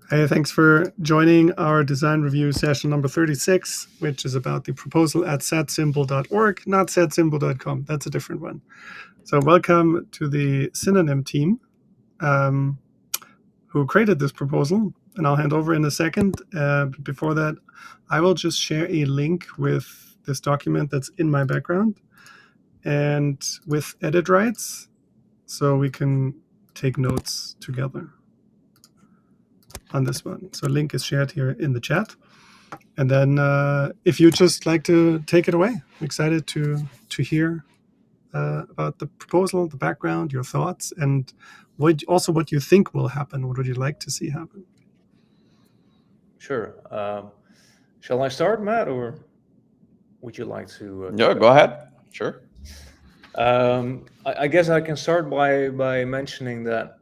Hey, thanks for joining our design review session number 36, which is about the proposal at satsymbol.org, not satsymbol.com. That's a different one. So, welcome to the Synonym team um, who created this proposal, and I'll hand over in a second. But before that, I will just share a link with this document that's in my background and with edit rights so we can take notes together on this one. So, link is shared here in the chat. And then, if you just like to take it away, I'm excited to hear about the proposal, the background, your thoughts, and what you think will happen. What would you like to see happen? Sure. Shall I start, Matt, or would you like to Yeah, kick go off? ahead. Sure. I guess I can start by mentioning that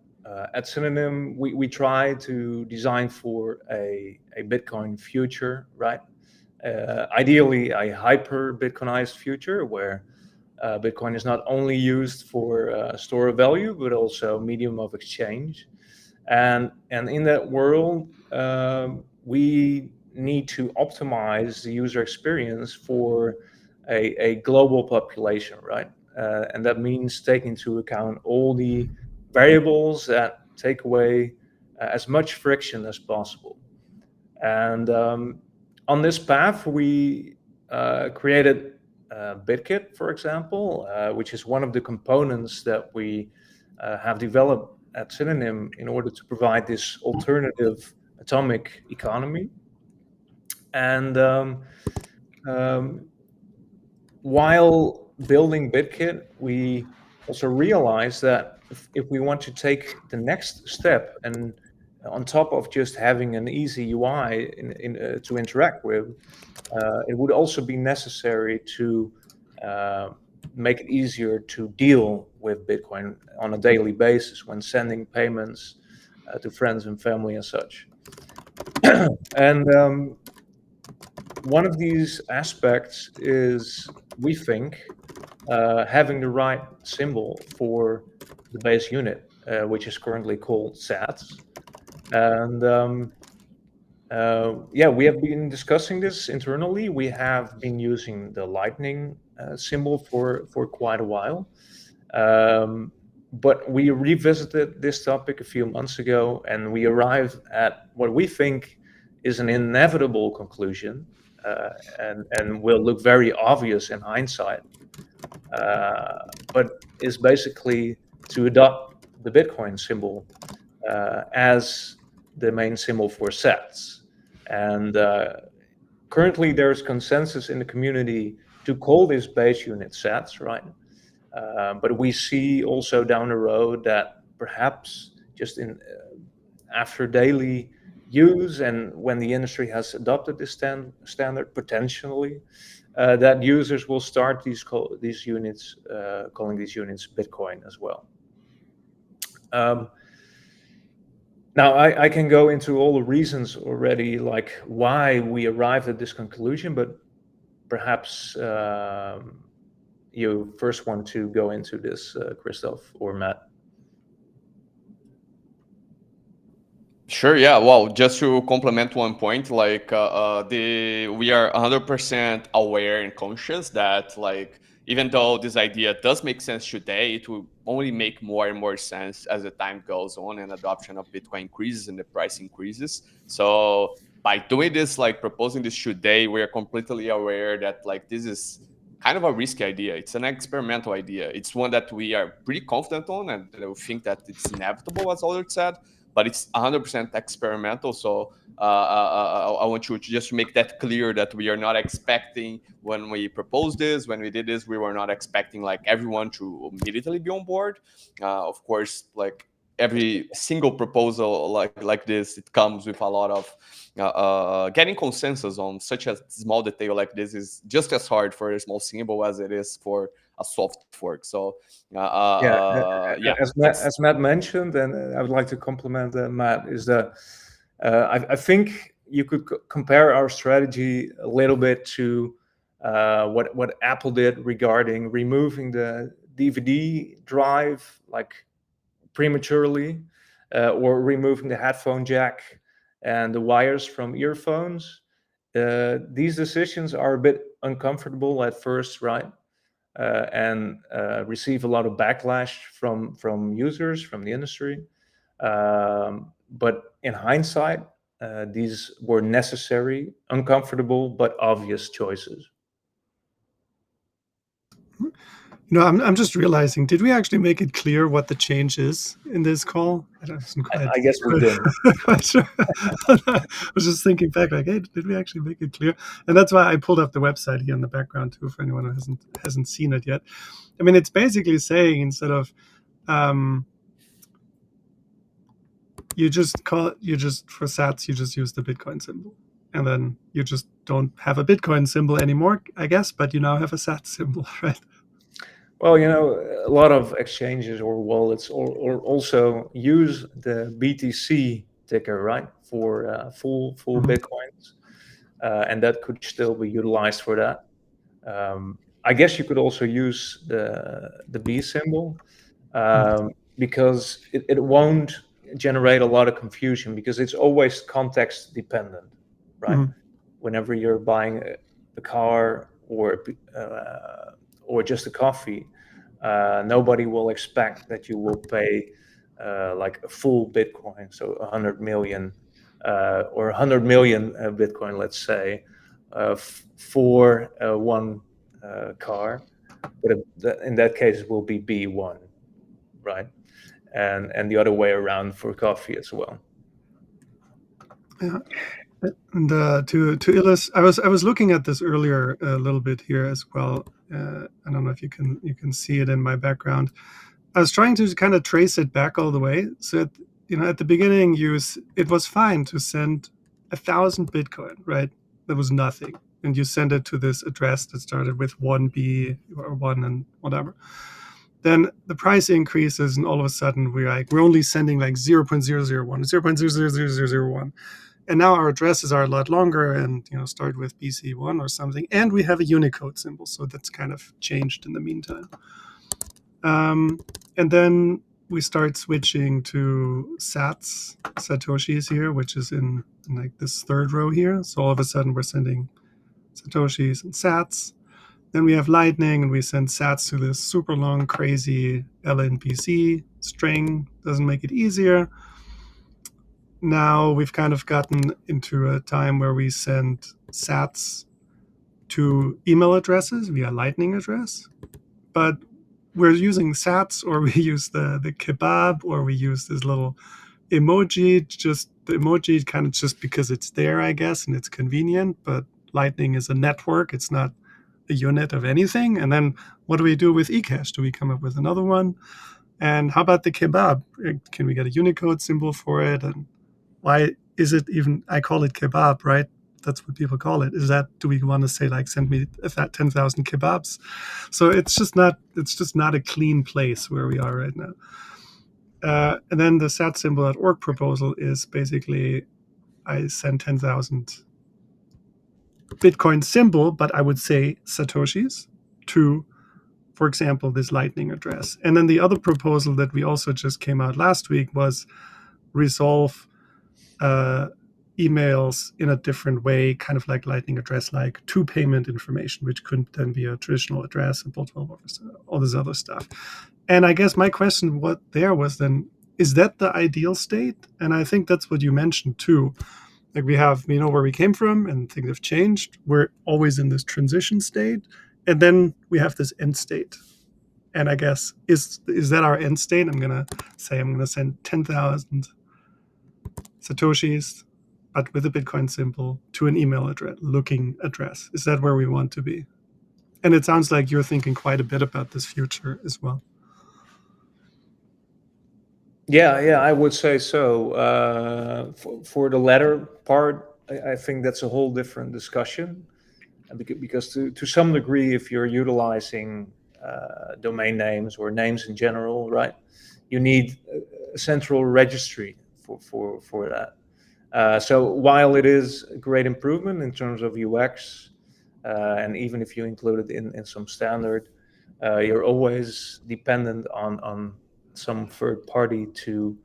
at Synonym, we try to design for a Bitcoin future, right? Ideally, a hyper Bitcoinized future where Bitcoin is not only used for store of value, but also medium of exchange. And in that world, we need to optimize the user experience for a global population, right? And that means taking into account all the variables that take away as much friction as possible. And on this path, we created BitKit, for example, which is one of the components that we have developed at Synonym in order to provide this alternative atomic economy. And um, while building BitKit, we also realized that if we want to take the next step, and on top of just having an easy UI to interact with, it would also be necessary to uh, make it easier to deal with Bitcoin on a daily basis when sending payments to friends and family and such. And one of these aspects is, we think, having the right symbol for the base unit, which is currently called SATs. And yeah, we have been discussing this internally. We have been using the Lightning symbol for quite a while. But we revisited this topic a few months ago, and we arrived at what we think is an inevitable conclusion, and will look very obvious in hindsight, but is basically to adopt the Bitcoin symbol as the main symbol for sats. And currently, there's consensus in the community to call this base unit sats, right? But we see also down the road that perhaps just in after daily use, and when the industry has adopted this standard, potentially that users will start these units calling these units Bitcoin as well. Um, Now, I can go into all the reasons already, like why we arrived at this conclusion, but perhaps you first want to go into this, Christoph or Matt. Sure. Yeah. Well, just to complement one point, like we are 100% aware and conscious that like even though this idea does make sense today, it will only make more and more sense as the time goes on and adoption of Bitcoin increases and the price increases. So by doing this, like proposing this today, we are completely aware that like this is kind of a risky idea. It's an experimental idea. It's one that we are pretty confident on, and we think that it's inevitable, as Albert said, but it's 100% experimental. So I want you to just make that clear that we are not expecting when we proposed this, when we did this, we were not expecting like everyone to immediately be on board. Of course, like every single proposal like this, it comes with a lot of getting consensus on such a small detail like this is just as hard for a small symbol as it is for a soft fork. So Yeah, yeah, as that's Matt mentioned, and I would like to compliment Matt, is that I think you could compare our strategy a little bit to what Apple did regarding removing the DVD drive like prematurely, or removing the headphone jack and the wires from earphones. These decisions are a bit uncomfortable at first, right? And receive a lot of backlash from users, from the industry. But in hindsight, these were necessary, uncomfortable, but obvious choices. I'm just realizing, did we actually make it clear what the change is in this call? I wasn't I guess we didn't. quite sure. I was just thinking back, like, hey, did we actually make it clear? And that's why I pulled up the website here in the background too, for anyone who hasn't seen it yet. I mean, it's basically saying, instead of you just for sats, you just use the Bitcoin symbol, and then you just don't have a Bitcoin symbol anymore, I guess, but you now have a sat symbol, right? Well, a lot of exchanges or wallets or also use the BTC ticker, right, for full Bitcoins, and that could still be utilized for that. I guess you could also use the B symbol, because it won't generate a lot of confusion, because it's always context dependent, right? Whenever you're buying a car or just a coffee, nobody will expect that you will pay like a full Bitcoin, so 100 million or 100 million Bitcoin, let's say, for one car. But in that case, it will be B1, right? And the other way around for coffee as well. Yeah. And to illustrate, I was looking at this earlier a little bit here as well. I don't know if you can see it in my background. I was trying to kind of trace it back all the way. So at the beginning, it was fine to send 1,000 Bitcoin, right? There was nothing, and you send it to this address that started with 1B or 1 and whatever. Then the price increases, and all of a sudden we're only sending like 0.001, 0.00001. And now our addresses are a lot longer and start with BC1 or something. And we have a Unicode symbol. So that's kind of changed in the meantime. And then we start switching to sats, satoshis here, which is in like this third row here. So all of a sudden we're sending satoshis and sats. Then we have Lightning, and we send sats to this super long, crazy LNPC string. Doesn't make it easier. Now we've kind of gotten into a time where we send sats to email addresses via Lightning address. But we're using sats, or we use the kebab, or we use this little emoji, just the emoji kind of just because it's there, I guess, and it's convenient. But Lightning is a network. It's not a unit of anything. And then what do we do with eCash? Do we come up with another one? And how about the kebab? Can we get a Unicode symbol for it? And why is it even, I call it kebab, right? That's what people call it. Do we want to say like, send me 10,000 kebabs? So it's just not a clean place where we are right now. And then the sat symbol.org proposal is basically, I send 10,000 Bitcoin symbol, but I would say Satoshis to, for example, this Lightning address. And then the other proposal that we also just came out last week was resolve emails in a different way, kind of like Lightning address, like to payment information, which could then be a traditional address and all this other stuff. And I guess my question was then, is that the ideal state? And I think that's what you mentioned too. Like we know where we came from and things have changed. We're always in this transition state. And then we have this end state. And I guess, is that our end state? I'm going to send 10,000 Satoshis, but with a Bitcoin symbol, to an email address. Is that where we want to be? And it sounds like you're thinking quite a bit about this future as well. Yeah, I would say so. For the latter part, I think that's a whole different discussion, because to some degree, if you're utilizing domain names or names in general, right, you need a central registry for that. So while it is a great improvement in terms of UX, and even if you include it in some standard, you're always dependent on some third party to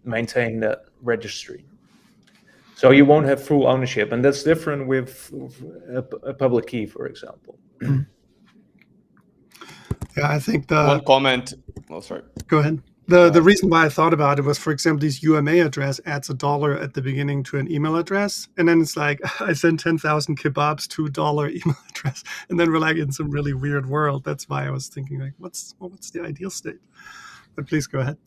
maintain that registry. So you won't have full ownership, and that's different with a public key, for example. Yeah, I think One comment. Oh, sorry. Go ahead. The reason why I thought about it was, for example, this UMA address adds $1 at the beginning to an email address, and then it's like I send 10,000 kebabs to $1 email address, and then we're like in some really weird world. That's why I was thinking like, what's the ideal state? But please go ahead.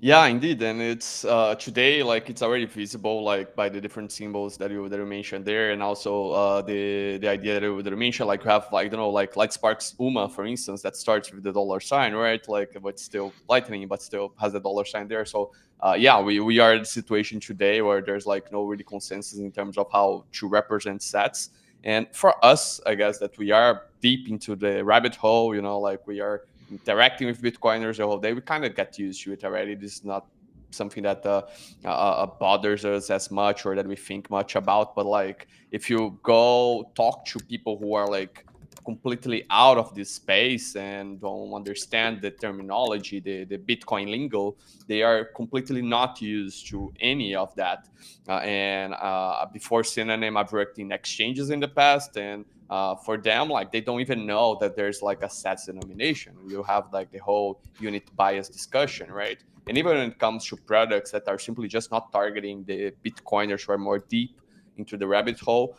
Yeah, indeed, and it's today like it's already visible like by the different symbols that you mentioned there, and also the idea that you mentioned, like you have like I don't know like Lightspark's UMA for instance that starts with the $sign, right? Like but still Lightning, but still has the $sign there. So yeah, we are in a situation today where there's like no really consensus in terms of how to represent sets. And for us, I guess that we are deep into the rabbit hole, you know, like we are interacting with Bitcoiners the whole day, we kind of get used to it already. This is not something that bothers us as much or that we think much about. But like, if you go talk to people who are like completely out of this space and don't understand the terminology, the Bitcoin lingo, they are completely not used to any of that. And before Synonym, I've worked in exchanges in the past, and for them, like they don't even know that there's like a set denomination. You have like the whole unit bias discussion, right? And even when it comes to products that are simply just not targeting the Bitcoiners who are more deep into the rabbit hole,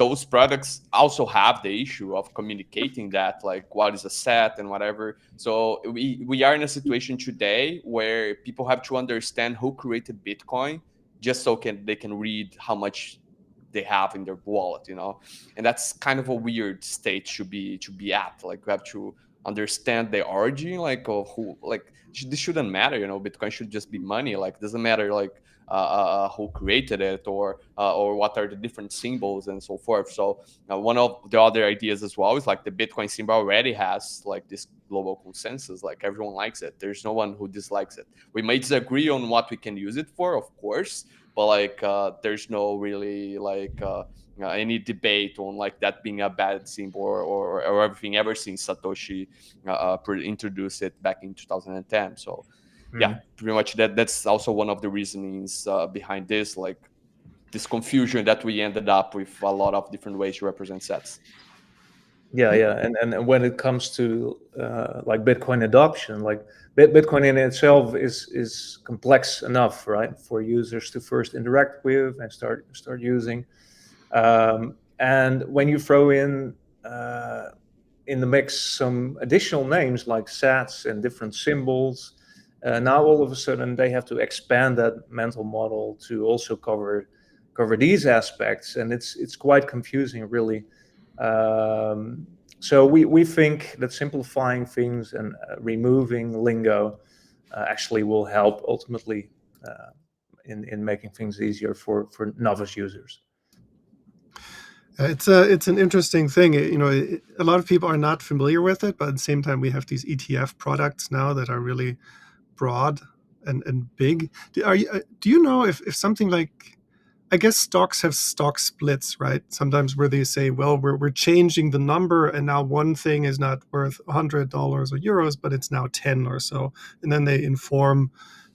those products also have the issue of communicating that, like what is a set and whatever. So we are in a situation today where people have to understand who created Bitcoin just so they can read how much they have in their wallet, you know. And that's kind of a weird state to be at. Like you have to understand the origin, like of who, like this shouldn't matter, you know. Bitcoin should just be money. Like it doesn't matter like who created it or what are the different symbols and so forth. So one of the other ideas as well is like the Bitcoin symbol already has like this global consensus. Like everyone likes it. There's no one who dislikes it. We may disagree on what we can use it for, of course, but like there's no really like any debate on like that being a bad symbol or everything ever since Satoshi introduced it back in 2010. So yeah, pretty much that's also one of the reasonings behind this, like this confusion that we ended up with a lot of different ways to represent sets. Yeah, and when it comes to like Bitcoin adoption, like Bitcoin in itself is complex enough, right, for users to first interact with and start using. And when you throw in the mix some additional names like sats and different symbols, now all of a sudden they have to expand that mental model to also cover these aspects, and it's quite confusing, really. So we think that simplifying things and removing lingo actually will help ultimately in making things easier for novice users. It's an interesting thing. You know, a lot of people are not familiar with it, but at the same time, we have these ETF products now that are really broad and big. Do you know if something like, I guess stocks have stock splits, right? Sometimes where they say, well, we're changing the number, and now one thing is not worth $100 or euros, but it's now 10 or so, and then they inform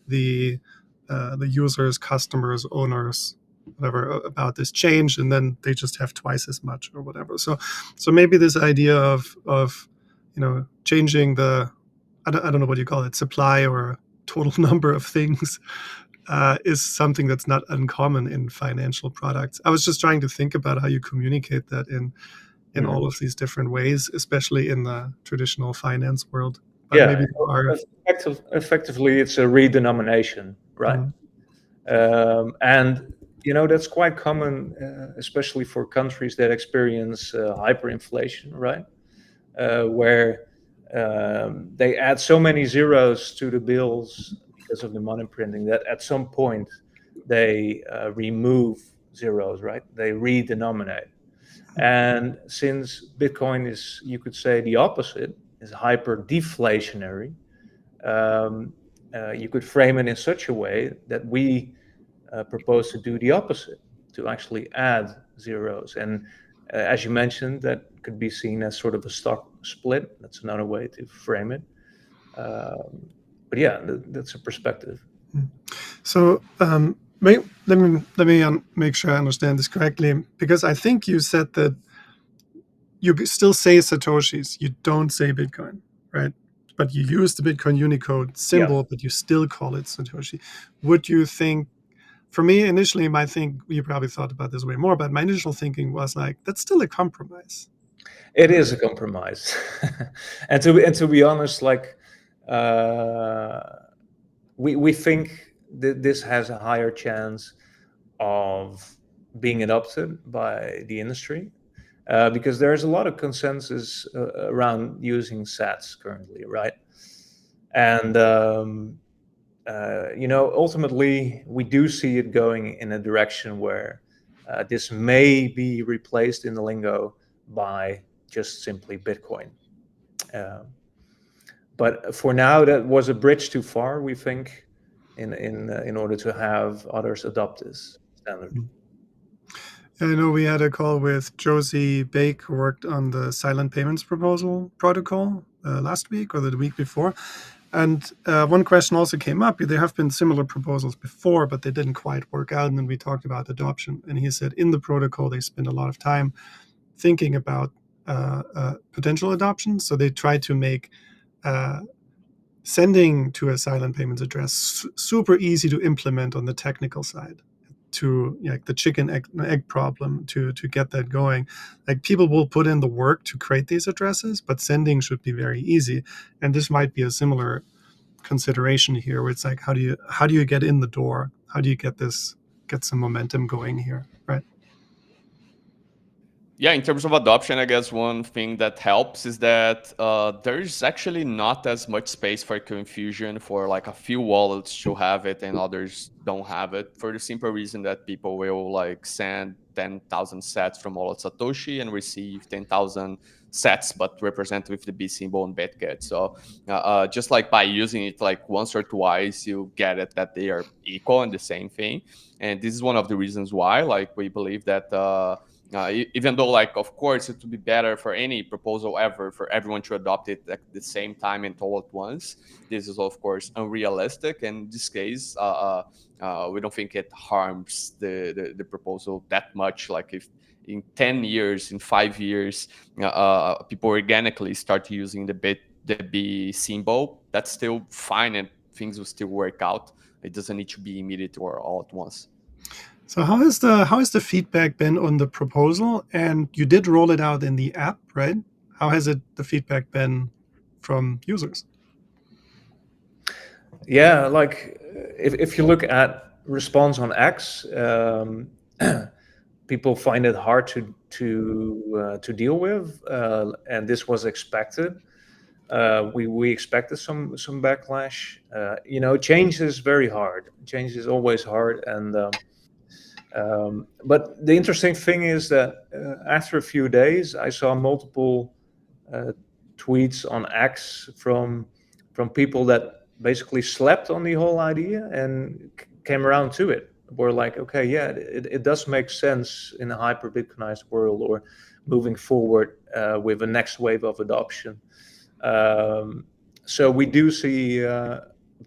the users, customers, owners, whatever, about this change, and then they just have twice as much or whatever. So maybe this idea of changing the, I don't know what you call it, supply or total number of things is something that's not uncommon in financial products. I was just trying to think about how you communicate that in all of these different ways, especially in the traditional finance world. But Yeah, maybe you are effectively it's a redenomination, right? And that's quite common, especially for countries that experience hyperinflation, right? Where they add so many zeros to the bills because of the money printing that at some point they remove zeros, right? They redenominate. And since Bitcoin is, you could say, the opposite, is hyper deflationary, you could frame it in such a way that we propose to do the opposite, to actually add zeros. And as you mentioned, that could be seen as sort of a stock split. That's another way to frame it. But yeah, that's a perspective. So Let me make sure I understand this correctly, because I think you said that you still say satoshis, you don't say Bitcoin, right? But you use the Bitcoin Unicode Yeah. symbol, but you still call it satoshi. Would you think? For me, initially, my thing, you probably thought about this way more, but my initial thinking was like, that's still a compromise. It is a compromise. And to be honest, like uh, we think that this has a higher chance of being adopted by the industry, because there's a lot of consensus around using sats currently, right? And ultimately, we do see it going in a direction where this may be replaced in the lingo by just simply Bitcoin. Um, but for now, that was a bridge too far, we think, in order to have others adopt this standard. I know we had a call with Josie Bake, who worked on the silent payments proposal protocol last week or the week before. And one question also came up. There have been similar proposals before, but they didn't quite work out. And then we talked about adoption. And he said in the protocol, they spend a lot of time thinking about potential adoption. So they try to make uh, sending to a silent payments address super easy to implement on the technical side, to like the chicken egg problem, to get that going. Like people will put in the work to create these addresses, but sending should be very easy. And this might be a similar consideration here, where it's like, how do you get in the door? How do you get some momentum going here, right? Yeah, in terms of adoption, I guess one thing that helps is that there's actually not as much space for confusion for like a few wallets to have it and others don't have it, for the simple reason that people will like send 10,000 sets from wallet Satoshi and receive 10,000 sets, but represent with the B symbol on Bitget. So just like by using it like once or twice, you get it that they are equal and the same thing. And this is one of the reasons why like we believe that even though like of course it would be better for any proposal ever for everyone to adopt it at the same time and all at once, this is of course unrealistic. And in this case we don't think it harms the proposal that much. Like if in 10 years, in 5 years, people organically start using the B symbol, that's still fine and things will still work out. It doesn't need to be immediate or all at once. So how has the feedback been on the proposal? And you did roll it out in the app, right? How has the feedback been from users? Yeah, like if you look at response on X, people find it hard to deal with, and this was expected. We expected some backlash. Change is very hard. Change is always hard, and but the interesting thing is that after a few days, I saw multiple uh, tweets on X from people that basically slept on the whole idea and came around to it. Were like, okay, yeah, it does make sense in a hyper Bitcoinized world, or moving forward with a next wave of adoption. So we do see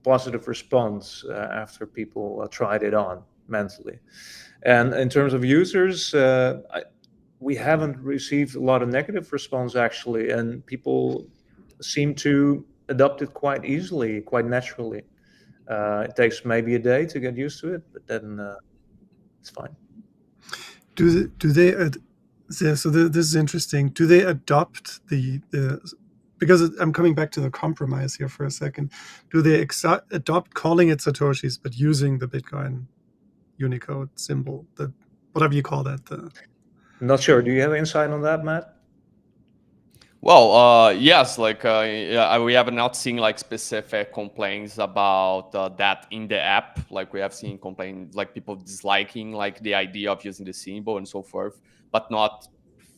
positive response after people tried it on mentally. And in terms of users, we haven't received a lot of negative response actually, and people seem to adopt it quite easily, quite naturally. It takes maybe a day to get used to it, but then it's fine. Do they this is interesting. Do they adopt the because I'm coming back to the compromise here for a second. Do they adopt calling it satoshis but using the Bitcoin Unicode symbol, the whatever you call that? Not sure. Do you have insight on that, Matt? Well, yes, like yeah, we have not seen like specific complaints about that in the app. Like we have seen complaints like people disliking like the idea of using the symbol and so forth, but not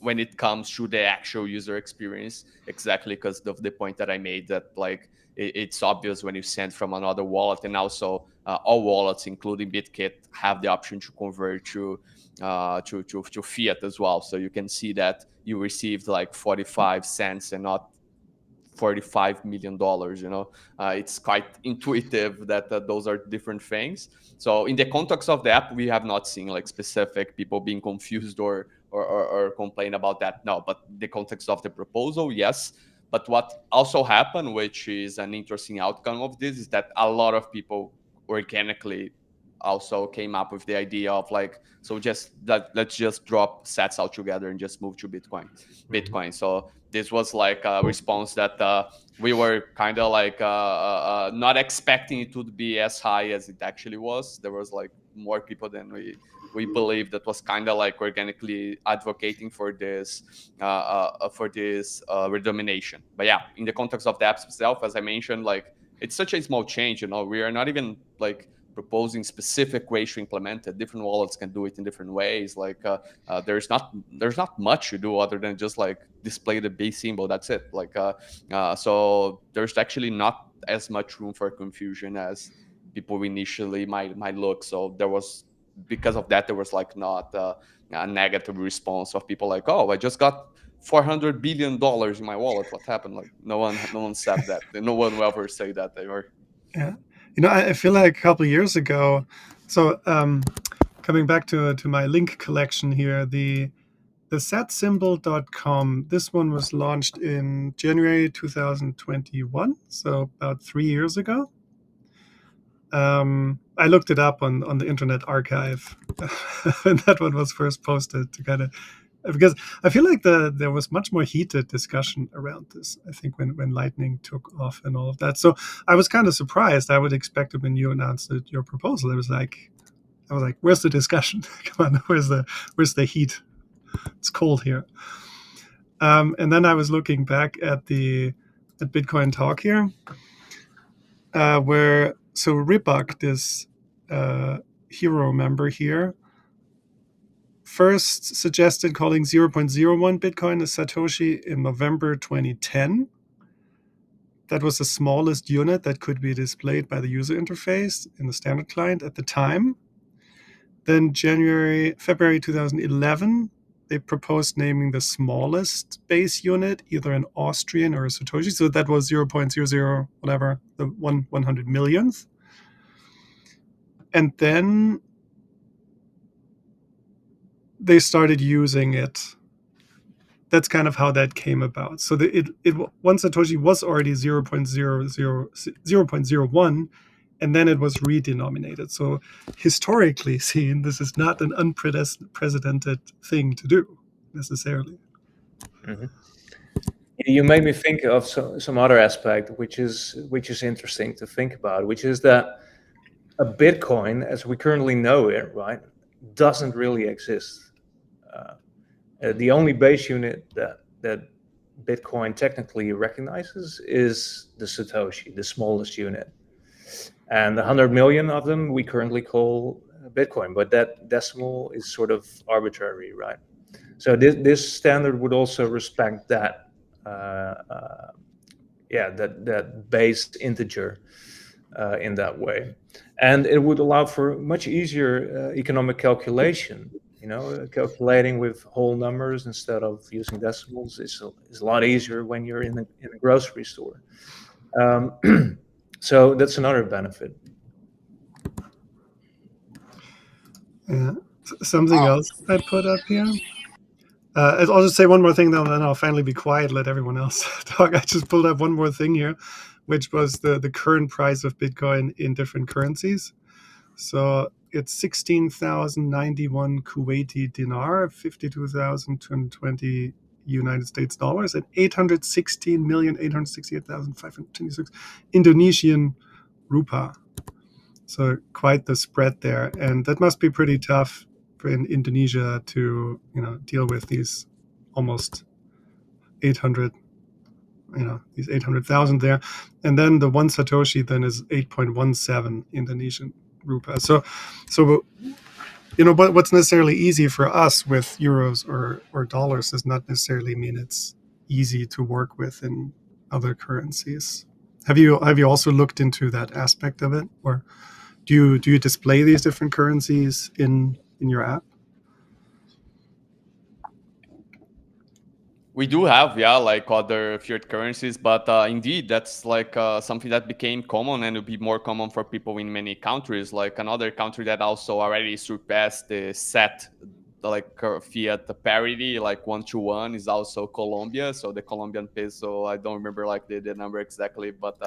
when it comes to the actual user experience. Exactly because of the point that I made, that like it's obvious when you send from another wallet, and also all wallets, including Bitkit, have the option to convert to fiat as well. So you can see that you received like 45 cents and not $45 million. It's quite intuitive that those are different things. So in the context of the app, we have not seen like specific people being confused or complain about that. No, but the context of the proposal, yes. But what also happened, which is an interesting outcome of this, is that a lot of people organically also came up with the idea of like, so let's just drop sats altogether and just move to Bitcoin. So this was like a response that we were kind of like not expecting it to be as high as it actually was. There was like more people than we believed that was kind of like organically advocating for this redomination. But yeah, in the context of the apps itself, as I mentioned, like it's such a small change. We are not even like proposing specific ways to implement it. Different wallets can do it in different ways. Like there's not much to do other than just like display the base symbol. That's it. Like so there's actually not as much room for confusion as people initially might look. So there was, because of that, there was like not a negative response of people like, oh, I just got $400 billion in my wallet. What happened? Like no one said that. No one will ever say that ever. Yeah. I feel like a couple of years ago, so coming back to my link collection here, the satsymbol.com, this one was launched in January 2021, so about 3 years ago. I looked it up on the Internet Archive when that one was first posted to kind of, because I feel like there was much more heated discussion around this, I think, when Lightning took off and all of that. So I was kind of surprised. I would expect it when you announced your proposal. I was like, where's the discussion? Come on, where's the heat? It's cold here. And then I was looking back at Bitcoin Talk here, where Ribak, this hero member here, first suggested calling 0.01 Bitcoin a satoshi in November 2010. That was the smallest unit that could be displayed by the user interface in the standard client at the time. Then February 2011, they proposed naming the smallest base unit either an Austrian or a satoshi. So that was 0.00 whatever, the 100 millionth. And then they started using it. That's kind of how that came about. So one satoshi was already 0.01, and then it was redenominated. So historically seen, this is not an unprecedented thing to do necessarily. Mm-hmm. You made me think of some other aspect, which is interesting to think about, which is that a Bitcoin, as we currently know it, right, doesn't really exist. The only base unit that Bitcoin technically recognizes is the satoshi, the smallest unit, and 100 million of them we currently call Bitcoin, but that decimal is sort of arbitrary, right? So this standard would also respect that that base integer in that way, and it would allow for much easier economic calculation. Calculating with whole numbers instead of using decimals is a lot easier when you're in a grocery store. So that's another benefit. Yeah. Something else I put up here. I'll just say one more thing, then I'll finally be quiet, let everyone else talk. I just pulled up one more thing here, which was the current price of Bitcoin in different currencies. So it's 16,091 Kuwaiti dinar, 52,220 United States dollars, and 816,868,526 Indonesian rupiah. So quite the spread there, and that must be pretty tough in Indonesia to deal with these almost 800, these 800,000 there, and then the one satoshi then is 8.17 Indonesian rupiah. So what's necessarily easy for us with euros or dollars does not necessarily mean it's easy to work with in other currencies. Have you also looked into that aspect of it, or do you display these different currencies in your app? We do have, yeah, like other fiat currencies, but indeed, that's like something that became common and will be more common for people in many countries. Like another country that also already surpassed the set, like fiat parity, like 1 to 1, is also Colombia. So the Colombian peso, I don't remember like the number exactly, but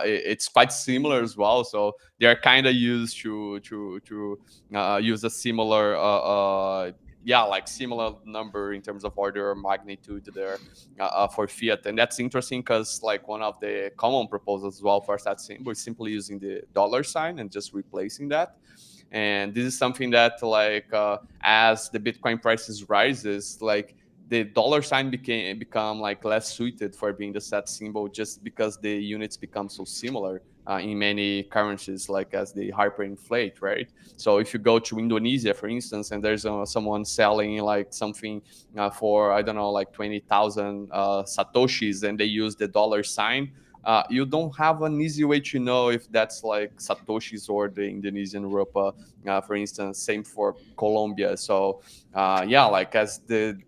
it's quite similar as well. So they are kind of used to use a similar yeah, like similar number in terms of order or magnitude there for fiat. And that's interesting because like one of the common proposals as well for that symbol is simply using the dollar sign and just replacing that. And this is something that like as the Bitcoin prices rises, like the dollar sign become like less suited for being the set symbol just because the units become so similar in many currencies, like as they hyperinflate, right? So if you go to Indonesia, for instance, and there's someone selling like something for, I don't know, like 20,000 satoshis, and they use the dollar sign, you don't have an easy way to know if that's like satoshis or the Indonesian rupiah, for instance. Same for Colombia. So yeah, like as the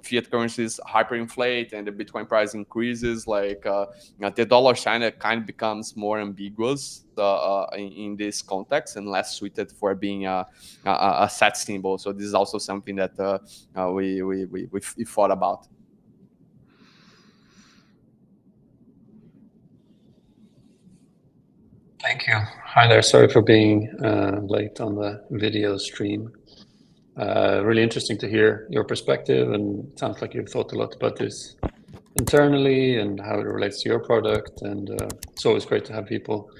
fiat currencies hyperinflate and the Bitcoin price increases, like the dollar sign kind of becomes more ambiguous in this context and less suited for being a set symbol. So this is also something that we thought about. Thank you. Hi there. Sorry for being late on the video stream. Really interesting to hear your perspective, and it sounds like you've thought a lot about this internally and how it relates to your product. And it's always great to have people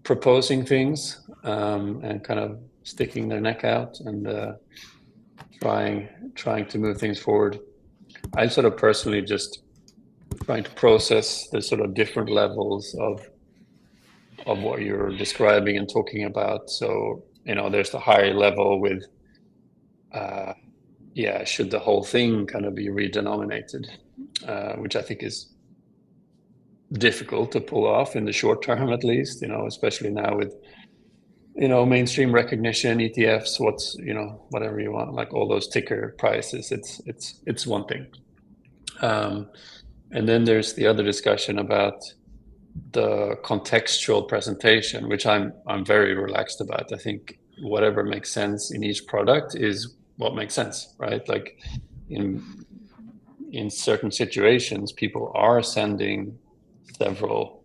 proposing things and kind of sticking their neck out and trying to move things forward. I'm sort of personally just trying to process the sort of different levels of what you're describing and talking about. So, you know, there's the higher level with, yeah, should the whole thing kind of be redenominated, which I think is difficult to pull off in the short term, at least, you know, especially now with, you know, mainstream recognition, ETFs, what's, you know, whatever you want, like all those ticker prices, it's one thing. And then there's the other discussion about the contextual presentation, which I'm very relaxed about. I think whatever makes sense in each product is what makes sense, right? Like in certain situations, people are sending several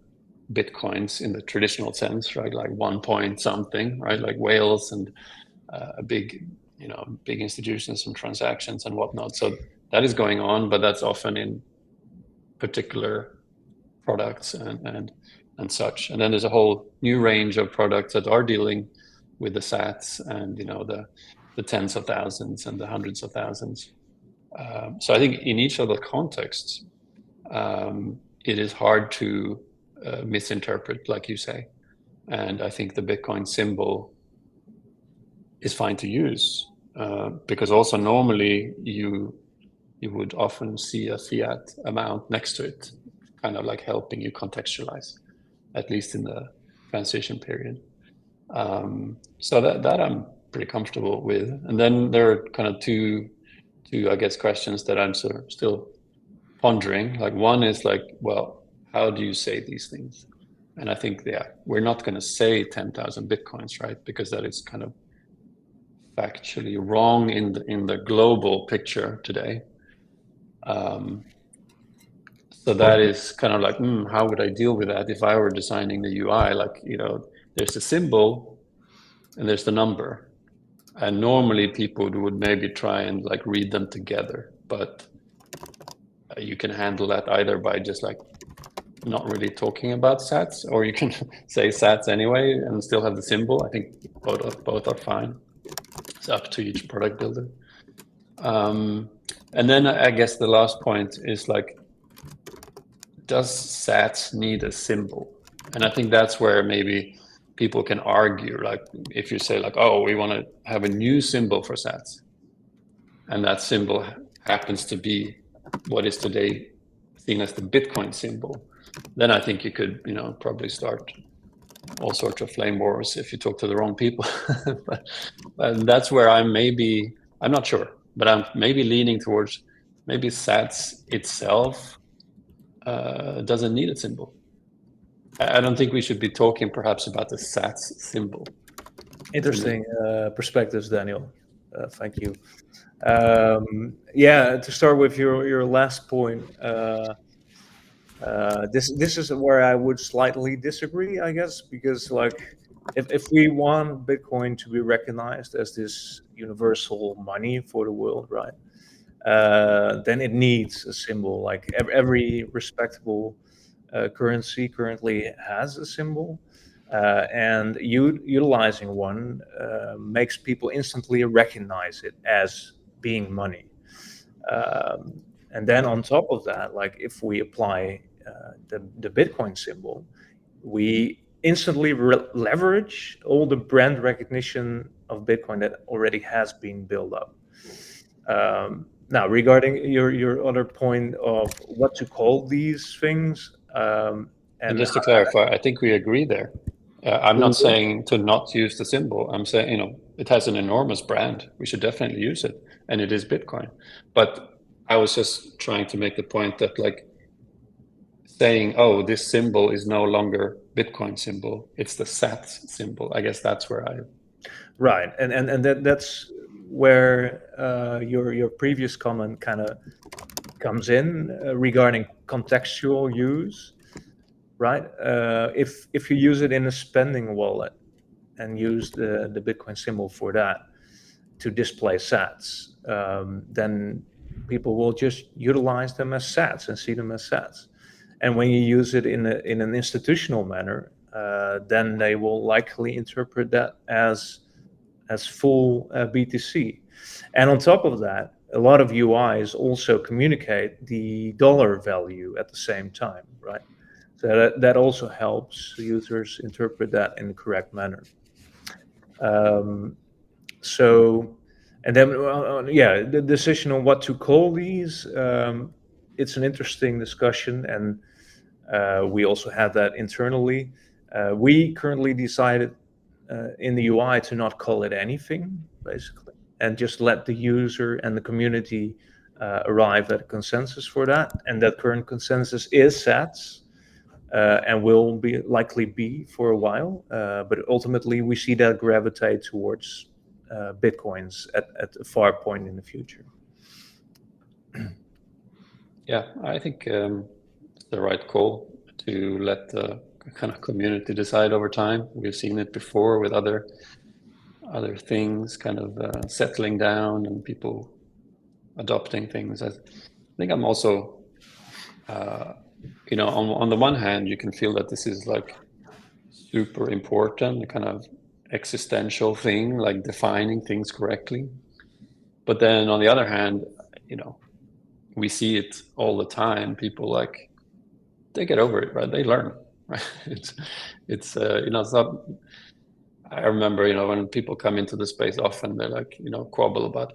Bitcoins in the traditional sense, right? Like 1 point something, right? Like whales and a big, you know, big institutions and transactions and whatnot. So that is going on, but that's often in particular products and such. And then there's a whole new range of products that are dealing with the sats and, you know, the tens of thousands and the hundreds of thousands. So I think in each of the contexts, it is hard to misinterpret, like you say. And I think the Bitcoin symbol is fine to use because also normally you would often see a fiat amount next to it, kind of like helping you contextualize, at least in the transition period. So that I'm pretty comfortable with. And then there are kind of two I guess questions that I'm sort of still pondering. Like one is like, well, how do you say these things? And I think, yeah, we're not going to say 10,000 Bitcoins, right? Because that is kind of factually wrong in the global picture today. So that is kind of like, how would I deal with that if I were designing the UI? Like, you know, there's the symbol and there's the number. And normally people would maybe try and like read them together, but you can handle that either by just like not really talking about sats, or you can say sats anyway and still have the symbol. I think both are fine. It's up to each product builder. And then I guess the last point is like, does sats need a symbol? And I think that's where maybe people can argue, like if you say like, oh, we want to have a new symbol for sats, and that symbol happens to be what is today seen as the Bitcoin symbol, then I think you could, you know, probably start all sorts of flame wars if you talk to the wrong people. But that's where I'm not sure, but I'm maybe leaning towards maybe Sats itself doesn't need a symbol. I don't think we should be talking perhaps about the Sats symbol. Interesting perspectives, Daniel. Thank you. Yeah, to start with your last point, this is where I would slightly disagree, I guess, because like if we want Bitcoin to be recognized as this universal money for the world, right? Then it needs a symbol. Like every respectable currency currently has a symbol, and utilizing one makes people instantly recognize it as being money. And then on top of that, like if we apply the Bitcoin symbol, we instantly leverage all the brand recognition of Bitcoin that already has been built up. Now, regarding your other point of what to call these things, and just to clarify, I think we agree there. I'm not saying to not use the symbol. I'm saying, it has an enormous brand. We should definitely use it, and it is Bitcoin. But I was just trying to make the point that, like, saying, oh, this symbol is no longer Bitcoin symbol, it's the Sats symbol. I guess that's where right, and that's where your previous comment kind of comes in regarding contextual use, right? If you use it in a spending wallet and use the Bitcoin symbol for that to display sats, then people will just utilize them as sats and see them as sats. And when you use it in an institutional manner, then they will likely interpret that as full BTC. And on top of that, a lot of UIs also communicate the dollar value at the same time, right? So that also helps users interpret that in the correct manner. So, and then, yeah, the decision on what to call these, it's an interesting discussion, and we also have that internally. We currently decided in the UI to not call it anything, basically, and just let the user and the community arrive at a consensus for that. And that current consensus is Sats. And will likely be for a while, but ultimately we see that gravitate towards Bitcoins at a far point in the future. Yeah, I think it's the right call to let the kind of community decide over time. We've seen it before with other things kind of settling down and people adopting things. I think I'm also, on the one hand, you can feel that this is like super important, kind of existential thing, like defining things correctly. But then on the other hand, we see it all the time. People they get over it, right? They learn, right? It's not. I remember, when people come into the space, often they're like, quabble about,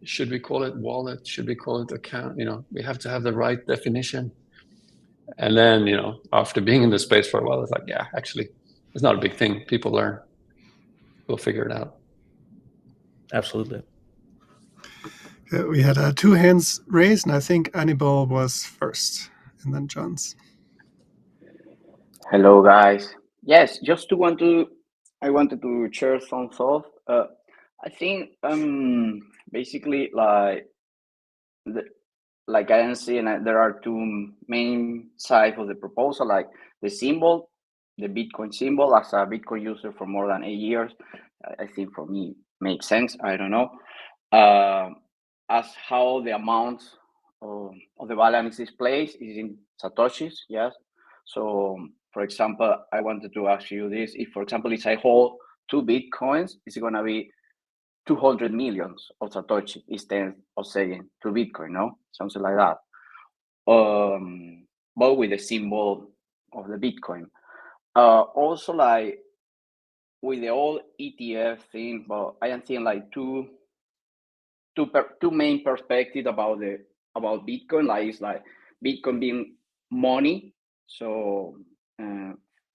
should we call it wallet? Should we call it account? We have to have the right definition. And then, after being in the space for a while, it's like, yeah, actually, it's not a big thing. People learn. We'll figure it out. Absolutely. We had 2 hands raised, and I think Annibal was first, and then John's. Hello, guys. Yes, I wanted to share some thoughts. I think basically like I am seeing there are 2 main sides of the proposal, like the symbol, the Bitcoin symbol. As a Bitcoin user for more than 8 years, I think for me makes sense. I don't know. As how the amount of the balance is placed is in satoshis. Yes. So, for example, I wanted to ask you this: if, for example, if I hold 2 Bitcoins, is it gonna be 200 millions of satoshi instead of saying 2 Bitcoin? No, something like that. But with the symbol of the Bitcoin. Also, like with the old ETF thing, but I am seeing like two main perspectives about Bitcoin. Like it's like Bitcoin being money. So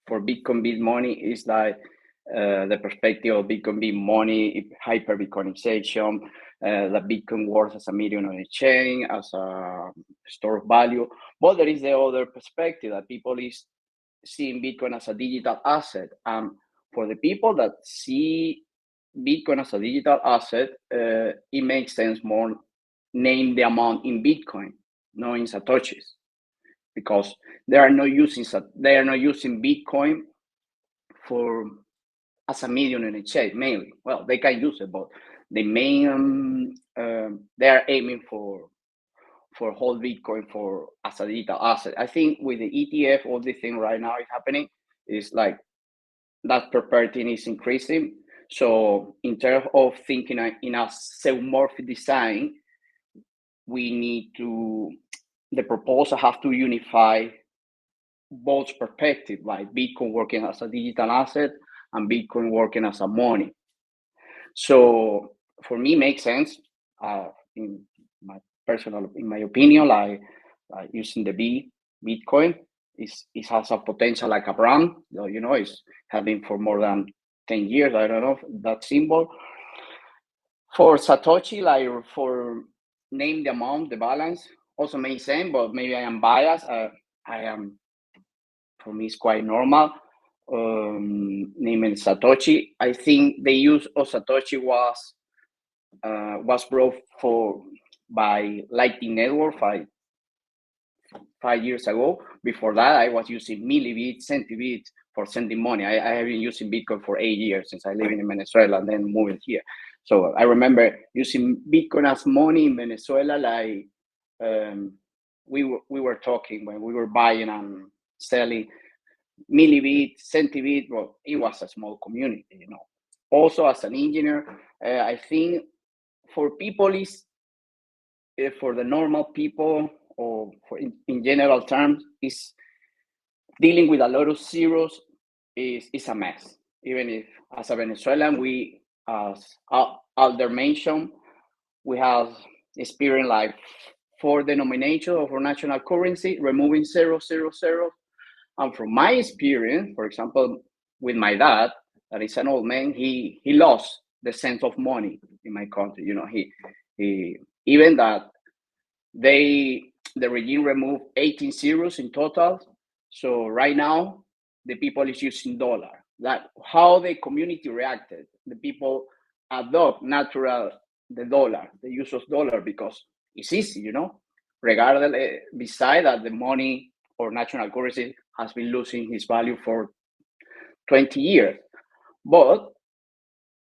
for Bitcoin being money is like the perspective of Bitcoin being money, hyper Bitcoinization, that Bitcoin works as a medium on a chain, as a store of value. But there is the other perspective that people is seeing Bitcoin as a digital asset. For the people that see Bitcoin as a digital asset, it makes sense more name the amount in Bitcoin, not in Satoshis, because they are not using Bitcoin for as a medium in a chain mainly. Well, they can use it, but the main they are aiming for whole Bitcoin for as a digital asset. I think with the ETF, all the thing right now is happening is like that property is increasing. So in terms of thinking in a self-morphic design, the proposal have to unify both perspectives, like Bitcoin working as a digital asset and Bitcoin working as a money. So for me, it makes sense. In my opinion, like using the Bitcoin it has a potential like a brand. It's having for more than 10 years. I don't know that symbol. For Satoshi, like for name the amount, the balance also makes sense, but maybe I am biased. For me, it's quite normal. Naming Satoshi, I think the use of Satoshi was brought by Lightning Network 5 years ago. Before that, I was using millibits, centibits for sending money. I have been using Bitcoin for 8 years since I live in Venezuela and then moving here. So I remember using Bitcoin as money in Venezuela. Like we were talking when we were buying and selling millibit, centibit. Well, it was a small community, Also, as an engineer, I think for people for the normal people, or in general terms, is dealing with a lot of zeros is a mess. Even if, as a Venezuelan, we, as Alder mentioned, we have experienced like 4 denominations of our national currency, removing 0, 0, 0. And from my experience, for example, with my dad, that is an old man, he lost the sense of money in my country. He even that the regime removed 18 zeros in total. So right now, the people is using dollar. That how the community reacted. The people adopt the dollar, the use of dollar, because it's easy, Regardless, beside that, the money or national currency has been losing its value for 20 years. But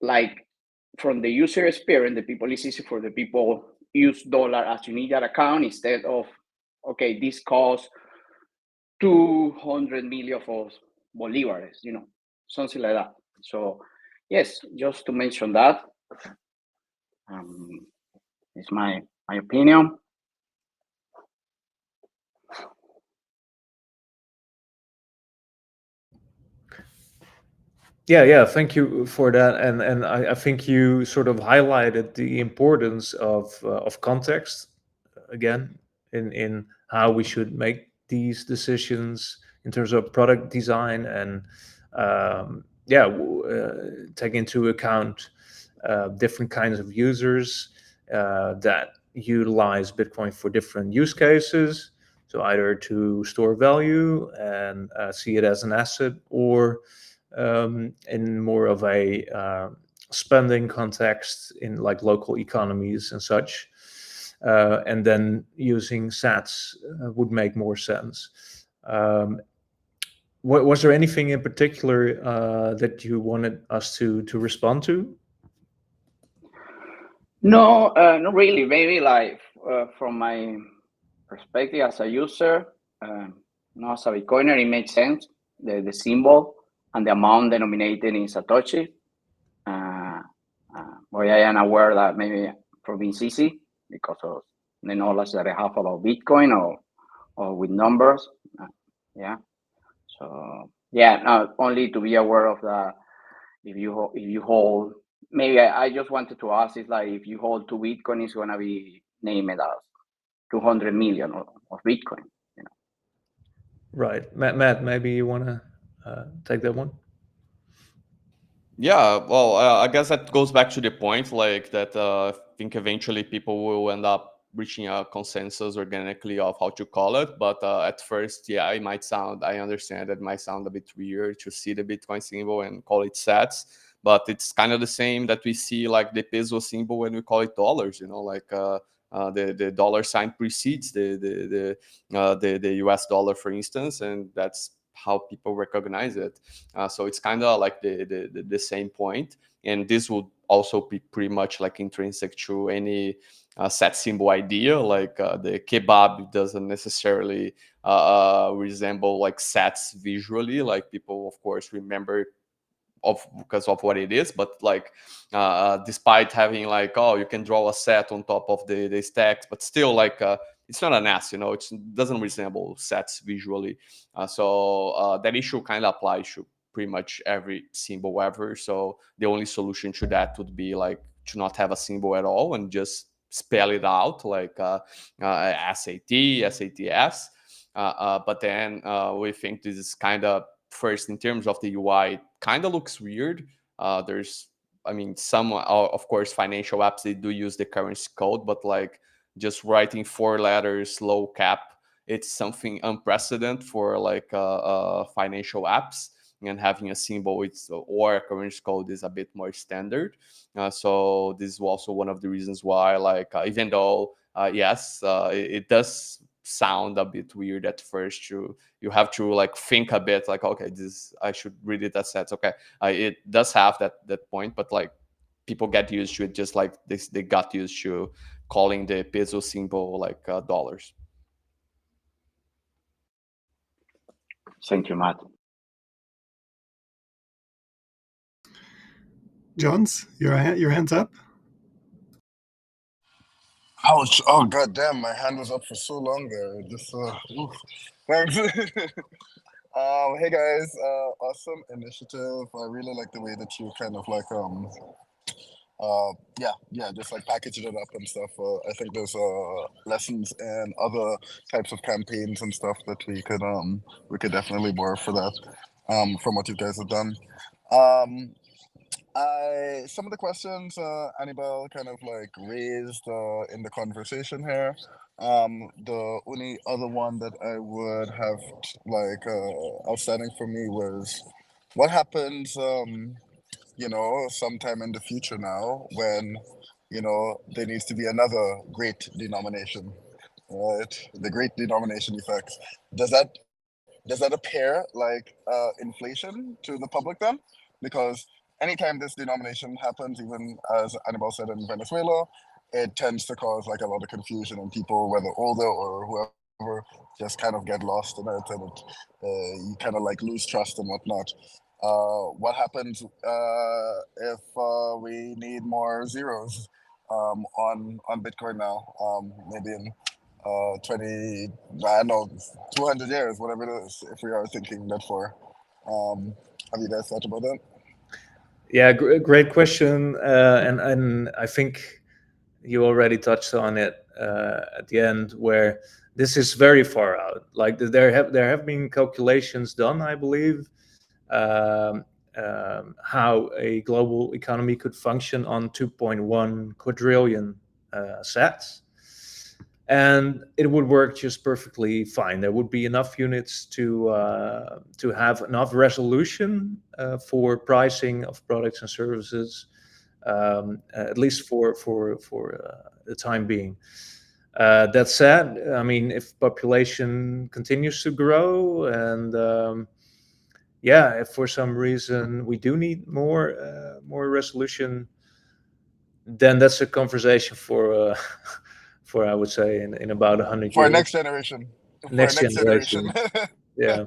like from the user experience, the people, it's easy for the people use dollar as you need that account instead of, okay, this costs 200 million of bolivares, something like that. So yes, just to mention that, it's my opinion. Yeah. Thank you for that, and I think you sort of highlighted the importance of context again in how we should make these decisions in terms of product design and take into account different kinds of users that utilize Bitcoin for different use cases. So either to store value and see it as an asset, or in more of a spending context in like local economies and such. And then using sats would make more sense. Was there anything in particular that you wanted us to respond to? No, not really. Maybe like from my perspective as a user, as a Bitcoiner, it makes sense. The symbol and the amount denominated in Satoshi. But I am aware that maybe for being easy because of the knowledge that I have about Bitcoin or with numbers. So not only to be aware of that. If you hold, maybe I just wanted to ask, is like if you hold 2 Bitcoin, it's gonna be named as 200 million of Bitcoin. Right, Matt. Maybe you want to take that one. Yeah, well, I guess that goes back to the point, like that. I think eventually people will end up reaching a consensus organically of how to call it. But at first, yeah, it might sound. I understand it might sound a bit weird to see the Bitcoin symbol and call it sats, but it's kind of the same that we see like the peso symbol when we call it dollars. Like the dollar sign precedes the US dollar, for instance, and that's how people recognize it. So it's kind of like the same point, and this would also be pretty much like intrinsic to any set symbol idea. Like the kebab doesn't necessarily resemble like sets visually. Like people, of course, remember because of what it is, but like despite having like, oh, you can draw a set on top of the stacks, but still like it's not an S, it doesn't resemble sets visually. So that issue kind of applies to pretty much every symbol ever. So the only solution to that would be like to not have a symbol at all and just spell it out like SATS. But then we think this is kind of, first, in terms of the UI, kind of looks weird. There's, I mean, some, of course, financial apps, they do use the currency code, but like just writing 4 letters low cap, it's something unprecedented for like financial apps. And having a symbol or a currency code is a bit more standard. So this is also one of the reasons why, like, even though yes, it does sound a bit weird at first, you have to like think a bit, like, okay, this, I should read it as sets. Okay, it does have that point, but like people get used to it, just like they got used to calling the peso symbol like dollars. Thank you, Matt. Jones, your hands up. Ouch! Oh god damn, my hand was up for so long there. Just oof. Thanks. Hey guys, awesome initiative. I really like the way that you kind of like yeah, just like packaged it up and stuff. I think there's lessons and other types of campaigns and stuff that we could definitely borrow for that from what you guys have done. Some of the questions Annabelle kind of like raised in the conversation here. The only other one that I would have like outstanding for me was what happens sometime in the future now when there needs to be another great denomination, right? The great denomination effect. Does that appear like inflation to the public then? Because anytime this denomination happens, even as Annabelle said in Venezuela, it tends to cause like a lot of confusion, and people, whether older or whoever, just kind of get lost in it, and you kind of like lose trust and whatnot. What happens if we need more zeros on Bitcoin now? Maybe in 20, I don't know, 200 years, whatever it is, if we are thinking that far. Have you guys thought about that? Yeah, great question, and I think you already touched on it at the end, where this is very far out. Like there have been calculations done, I believe, how a global economy could function on 2.1 quadrillion sats, and it would work just perfectly fine. There would be enough units to have enough resolution for pricing of products and services, at least for the time being. That said, I mean, if population continues to grow, and yeah, if for some reason we do need more resolution, then that's a conversation for for, I would say, in about 100 For our years. next generation. Next generation. Yeah.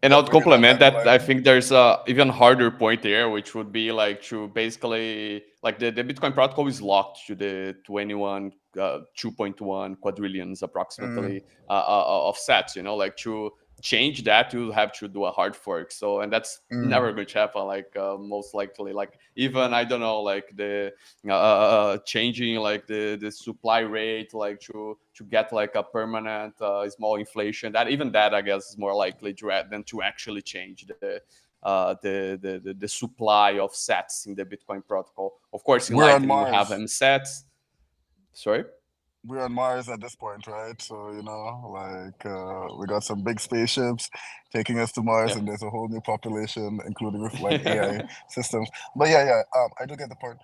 And I'll Definitely not complement down the that. I line. think there's a even harder point there, which would be like to basically like the Bitcoin protocol is locked to the 2.1 quadrillions approximately of sats. Like to change that, you have to do a hard fork. So, and that's never going to happen. Like most likely, like even I don't know, like the changing like the supply rate, like to get like a permanent small inflation. That even that, I guess, is more likely than to actually change the supply of sats in the Bitcoin protocol. Of course, in We're on Lightning you have Mars. sats. Sorry. We're on Mars at this point, right? So we got some big spaceships taking us to Mars, Yeah. and there's a whole new population, including with like AI systems. But yeah, I do get the point.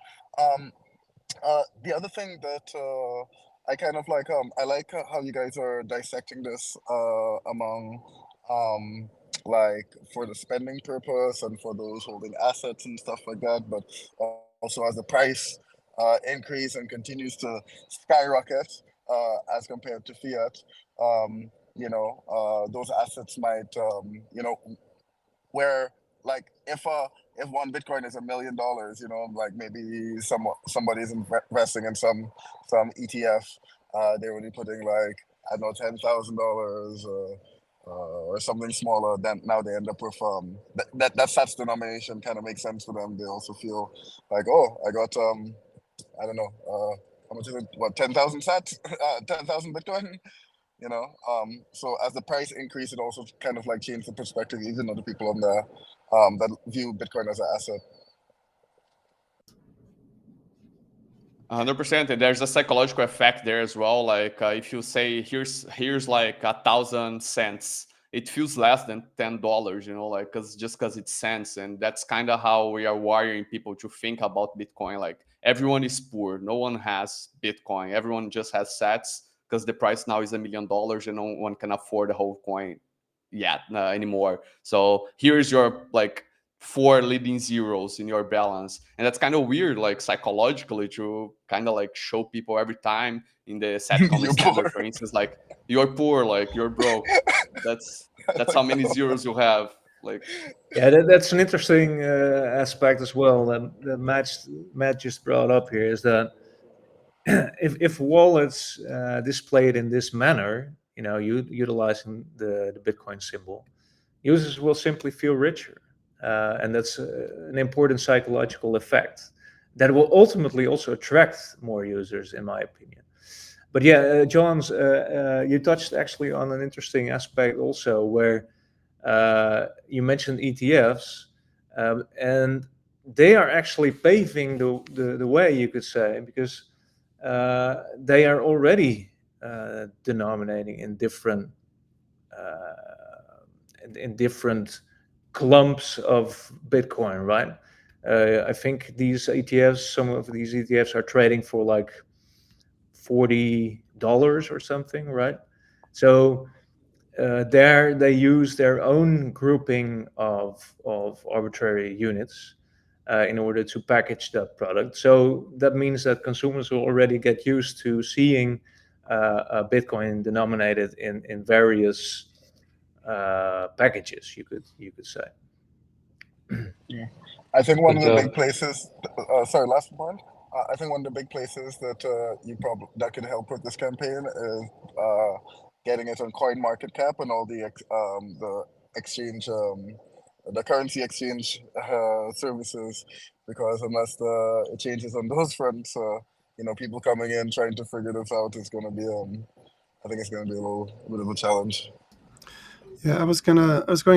The other thing that I kind of like, I like how you guys are dissecting this among like for the spending purpose and for those holding assets and stuff like that, but also as the price increase and continues to skyrocket as compared to fiat, those assets might, where like if one Bitcoin is $1 million, like maybe somebody's investing in some ETF, they're only putting like I don't know $10,000 or something smaller. Then now they end up with that Sats denomination kind of makes sense for them. They also feel like, oh, I got I don't know how much is it? What 10,000 Sats, 10,000 Bitcoin. So as the price increased, it also kind of like changed the perspective, even of the people on there that view Bitcoin as an asset. 100%, and there's a psychological effect there as well. Like if you say here's like 1,000 cents, it feels less than $10, like because it's cents, and that's kind of how we are wiring people to think about Bitcoin. Like everyone is poor, no one has Bitcoin, everyone just has sats because the price now is $1 million, and no one can afford the whole coin yet anymore. So here's your like 4 leading zeros in your balance, and that's kind of weird, like psychologically, to kind of like show people every time in the set common You're standard, poor. for instance, like you're poor, like you're broke. That's how many zeros you have. Like Yeah, that's an interesting aspect as well that Matt just brought up here, is that if wallets displayed in this manner, utilizing the Bitcoin symbol, users will simply feel richer. And that's an important psychological effect that will ultimately also attract more users, in my opinion. But yeah, Johns, you touched actually on an interesting aspect also, where you mentioned ETFs, and they are actually paving the way, you could say, because they are already denominating in different in different clumps of Bitcoin, right? I think some of these ETFs are trading for like $40 or something, right? So there they use their own grouping of arbitrary units in order to package that product. So that means that consumers will already get used to seeing Bitcoin denominated in various packages, you could say. Yeah. I think one of the But big places. Sorry, last point. I think one of the big places that that could help with this campaign is getting it on Coin Market Cap and all the exchange, the currency exchange services, because unless it changes on those fronts, people coming in trying to figure this out is going to be I think it's going to be a little bit of a challenge. Yeah, I was going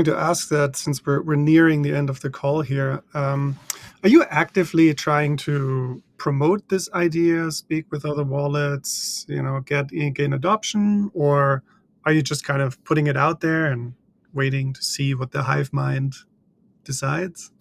to ask that, since we're nearing the end of the call here. Are you actively trying to promote this idea, speak with other wallets, gain adoption, or are you just kind of putting it out there and waiting to see what the hive mind decides?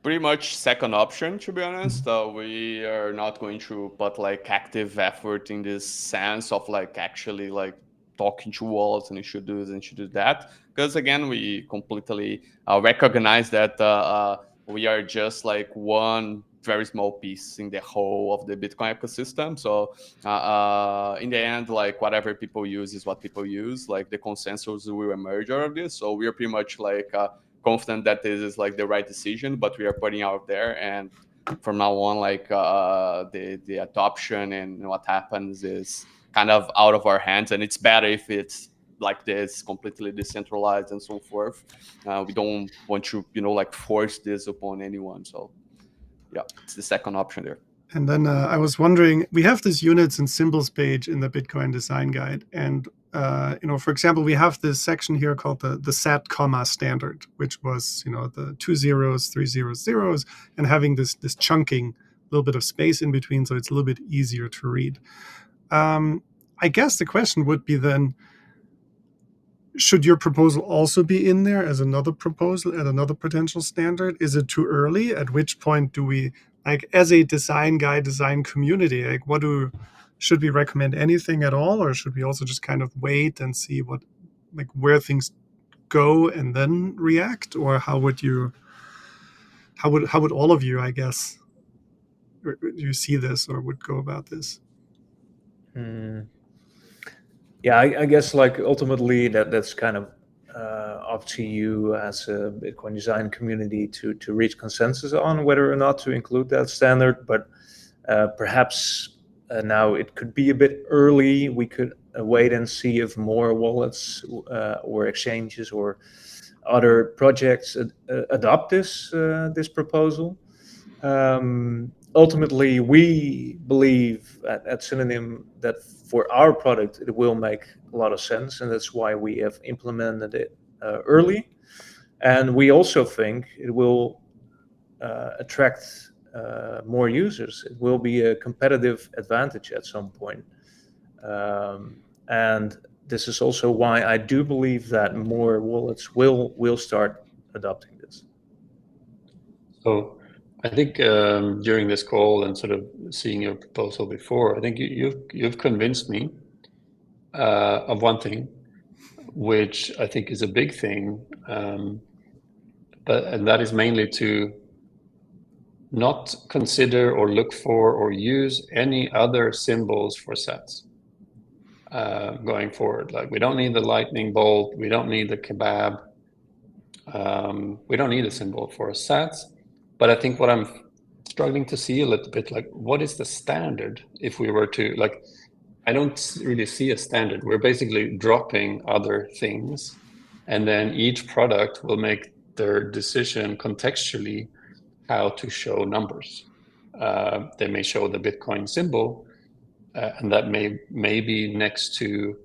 pretty much second option, to be honest. We are not going to put like active effort in this sense of like actually like talking to wallets and you should do this and you should do that, because again we completely recognize that we are just like one very small piece in the whole of the Bitcoin ecosystem. So in the end, like whatever people use is what people use. Like the consensus will emerge out of this. So we are pretty much like confident that this is like the right decision, but we are putting out there, and from now on, like the adoption and what happens is kind of out of our hands, and it's better if it's like this, completely decentralized and so forth. We don't want to like force this upon anyone. So yeah, it's the second option there. And then I was wondering, we have this units and symbols page in the Bitcoin design guide, and for example, we have this section here called the sat comma standard, which was, the 2 zeros, 3 zeros, zeros, and having this chunking, a little bit of space in between, so it's a little bit easier to read. I guess the question would be then, should your proposal also be in there as another proposal at another potential standard? Is it too early? At which point do we, as a design guy, design community, should we recommend anything at all, or should we also just kind of wait and see where things go and then react? Or how would all of you, I guess, do you see this or would go about this? Yeah, I guess ultimately that's kind of up to you as a Bitcoin design community to reach consensus on whether or not to include that standard. But perhaps now it could be a bit early. We could wait and see if more wallets or exchanges or other projects adopt this proposal. Ultimately, we believe at Synonym that for our product, it will make a lot of sense, and that's why we have implemented it early. And we also think it will attract more users. It will be a competitive advantage at some point. And this is also why I do believe that more wallets will start adopting this. So I think during this call and sort of seeing your proposal before, I think you've convinced me of one thing, which I think is a big thing, and that is mainly to not consider or look for or use any other symbols for sats going forward. Like, we don't need the lightning bolt, we don't need the kebab, we don't need a symbol for sats. But I think what I'm struggling to see a little bit, what is the standard if we were to, I don't really see a standard. We're basically dropping other things, and then each product will make their decision contextually how to show numbers. They may show the Bitcoin symbol, and that may be next to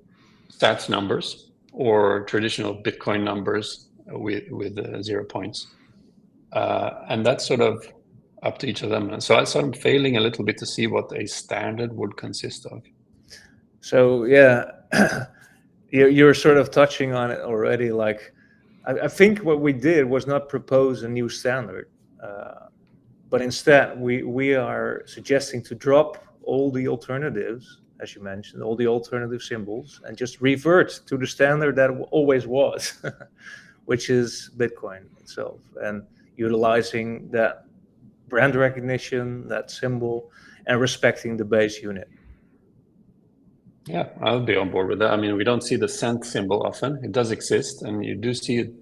stats numbers or traditional Bitcoin numbers with 0 points. And that's sort of up to each of them. So I'm failing a little bit to see what a standard would consist of. So yeah, you're sort of touching on it already. I think what we did was not propose a new standard, but instead we are suggesting to drop all the alternatives, as you mentioned, all the alternative symbols, and just revert to the standard that always was, which is Bitcoin itself, and utilizing that brand recognition, that symbol, and respecting the base unit. Yeah, I'll be on board with that. I mean, we don't see the cent symbol often. It does exist, and you do see it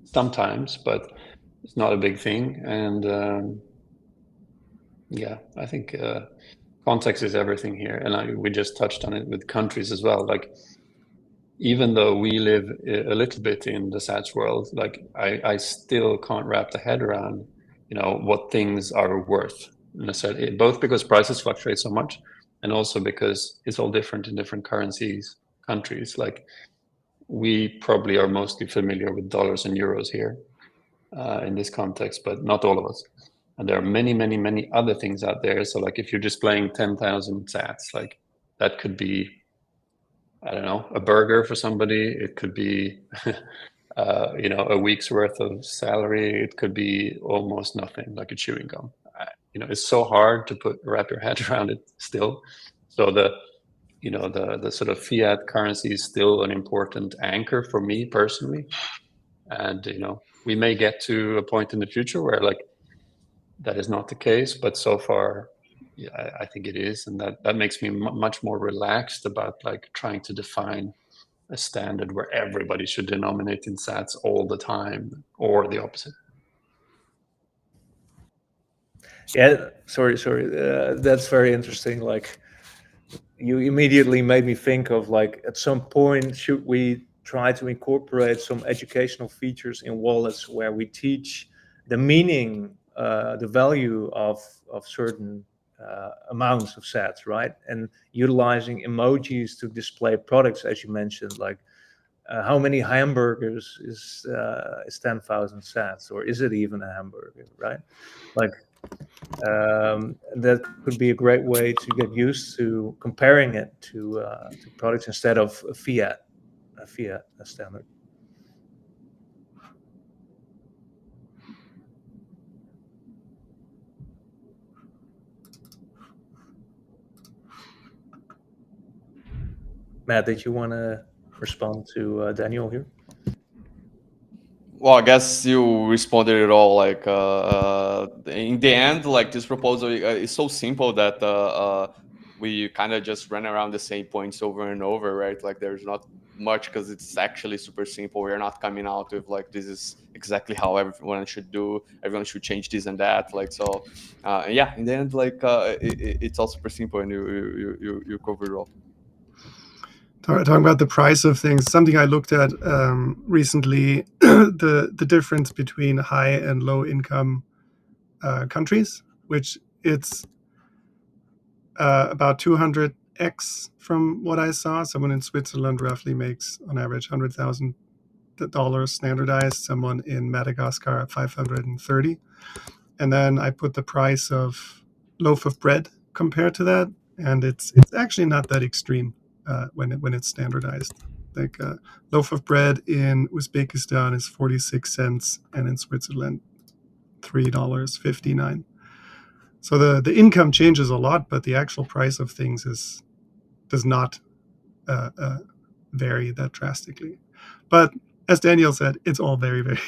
sometimes, but it's not a big thing. And yeah, I think context is everything here. And we just touched on it with countries as well. Even though we live a little bit in the sats world, I still can't wrap the head around, what things are worth necessarily, both because prices fluctuate so much, and also because it's all different in different countries. We probably are mostly familiar with dollars and euros here in this context, but not all of us. And there are many, many, many other things out there. So if you're displaying 10,000 sats, that could be, I don't know, a burger for somebody. It could be, a week's worth of salary. It could be almost nothing, like a chewing gum. It's so hard to wrap your head around it still. So the sort of fiat currency is still an important anchor for me personally. And, we may get to a point in the future where that is not the case, but so far, yeah, I think it is. And that makes me much more relaxed about trying to define a standard where everybody should denominate in sats all the time, or the opposite. Yeah, sorry. That's very interesting. You immediately made me think of at some point, should we try to incorporate some educational features in wallets where we teach the meaning, the value of certain amounts of sats, right? And utilizing emojis to display products, as you mentioned, like how many hamburgers is 10,000 sats, or is it even a hamburger, right? Like that could be a great way to get used to comparing it to products instead of a fiat standard. Matt, did you want to respond to Daniel here? Well, I guess you responded it all. Like in the end, like this proposal is so simple that we kind of just run around the same points over and over, right? Like there's not much because it's actually super simple. We're not coming out with like this is exactly how everyone should do. Everyone should change this and that. Like so, yeah. In the end, like it's all super simple, and you covered it all. Talking about the price of things, something I looked at recently, the difference between high and low income countries, which it's about 200x from what I saw. Someone in Switzerland roughly makes on average $100,000 standardized. Someone in Madagascar at 530. And then I put the price of loaf of bread compared to that, and it's actually not that extreme when it's standardized. Like a loaf of bread in Uzbekistan is 46 cents, and in Switzerland $3.59. So the income changes a lot, but the actual price of things does not vary that drastically. But as Daniel said, it's all very, very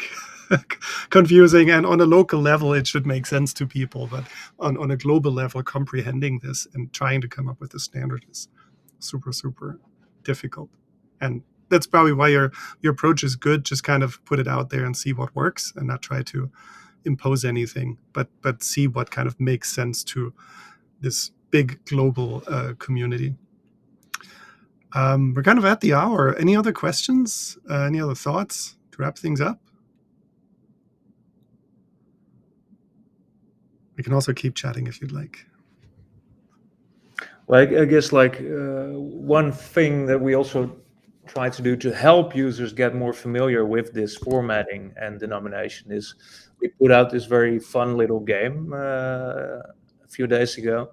confusing. And on a local level, it should make sense to people. But on a global level, comprehending this and trying to come up with a standard is super, super difficult. And that's probably why your approach is good. Just kind of put it out there and see what works and not try to impose anything, but see what kind of makes sense to this big global community. We're kind of at the hour. Any other questions? Any other thoughts to wrap things up? We can also keep chatting if you'd like. Well, I guess like one thing that we also try to do to help users get more familiar with this formatting and denomination is we put out this very fun little game a few days ago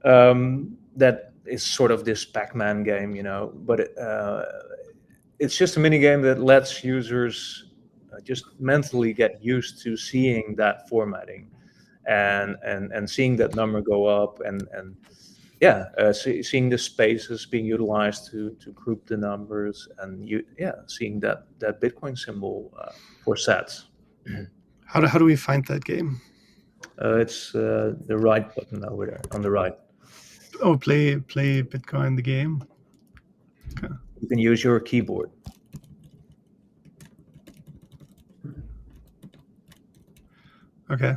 that is sort of this Pac-Man game, but it's just a mini game that lets users just mentally get used to seeing that formatting and seeing that number go up and seeing the spaces being utilized to group the numbers and seeing that Bitcoin symbol for sats. How do we find that game? It's the right button over there on the right. Oh, play Bitcoin the game. Okay. You can use your keyboard. Okay.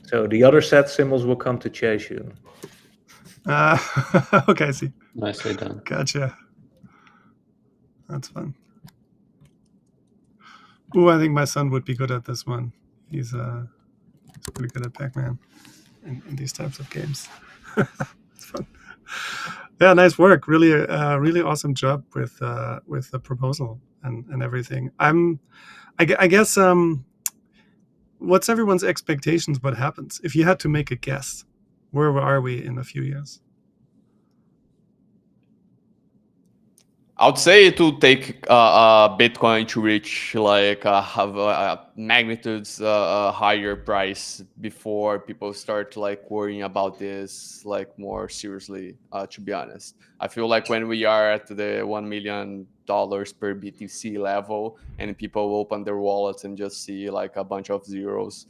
So the other sat symbols will come to chase you. Okay, I see. Nicely done. Gotcha. That's fun. Ooh, I think my son would be good at this one. He's pretty good at Pac-Man in these types of games. It's fun. Yeah, nice work. Really, really awesome job with the proposal and everything. I guess what's everyone's expectations? What happens if you had to make a guess? Where are we in a few years? I would say it will take Bitcoin to reach like have magnitudes higher price before people start like worrying about this like more seriously. To be honest, I feel like when we are at the $1 million per BTC level and people open their wallets and just see like a bunch of zeros,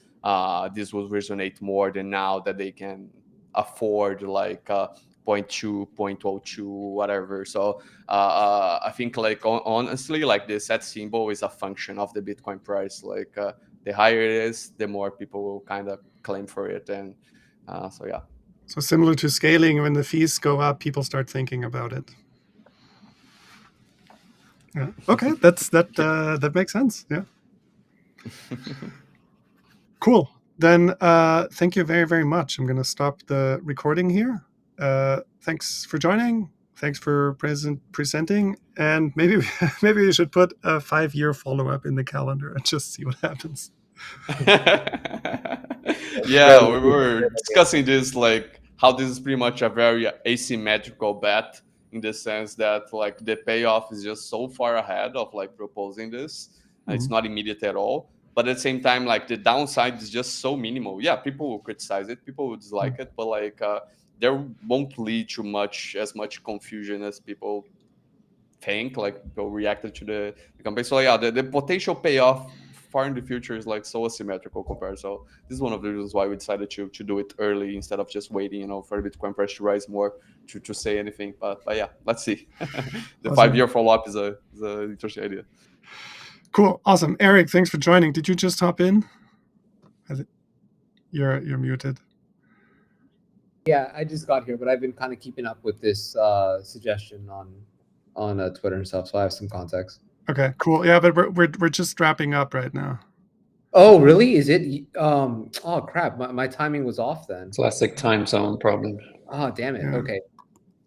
this will resonate more than now that they can afford like 0.2, 0.02, whatever. So I think like honestly, like the set symbol is a function of the Bitcoin price. Like the higher it is, the more people will kind of claim for it. And so yeah. So similar to scaling, when the fees go up, people start thinking about it. Yeah. Okay, that makes sense. Yeah. Cool. Then thank you very, very much. I'm going to stop the recording here. Thanks for joining. Thanks for presenting. And maybe maybe we should put a 5-year follow-up in the calendar and just see what happens. Yeah, we were discussing this, like how this is pretty much a very asymmetrical bet, in the sense that like the payoff is just so far ahead of like proposing this. It's not immediate at all. But at the same time, like the downside is just so minimal. Yeah, people will criticize it, people will dislike it, but like there won't lead to as much confusion as people think, like people reacted to the campaign. So yeah, the potential payoff far in the future is like so asymmetrical compared. So this is one of the reasons why we decided to do it early instead of just waiting, for the Bitcoin price to rise more to say anything. But yeah, let's see. The Awesome. 5-year follow-up is a interesting idea. Cool, awesome. Eric, thanks for joining. Did you just hop in? You're muted. Yeah, I just got here, but I've been kind of keeping up with this suggestion on Twitter and stuff, so I have some context. Okay, cool. Yeah, but we're just wrapping up right now. Oh, really? Is it? Oh, crap. My timing was off then. Classic time zone problem. Oh, damn it. Yeah. Okay.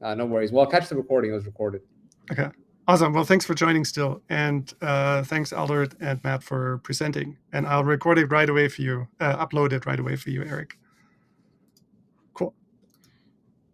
No worries. Well, I'll catch the recording. It was recorded. Okay. Awesome. Well, thanks for joining still. And thanks, Albert and Matt, for presenting. And I'll record it right away for you, upload it right away for you, Eric.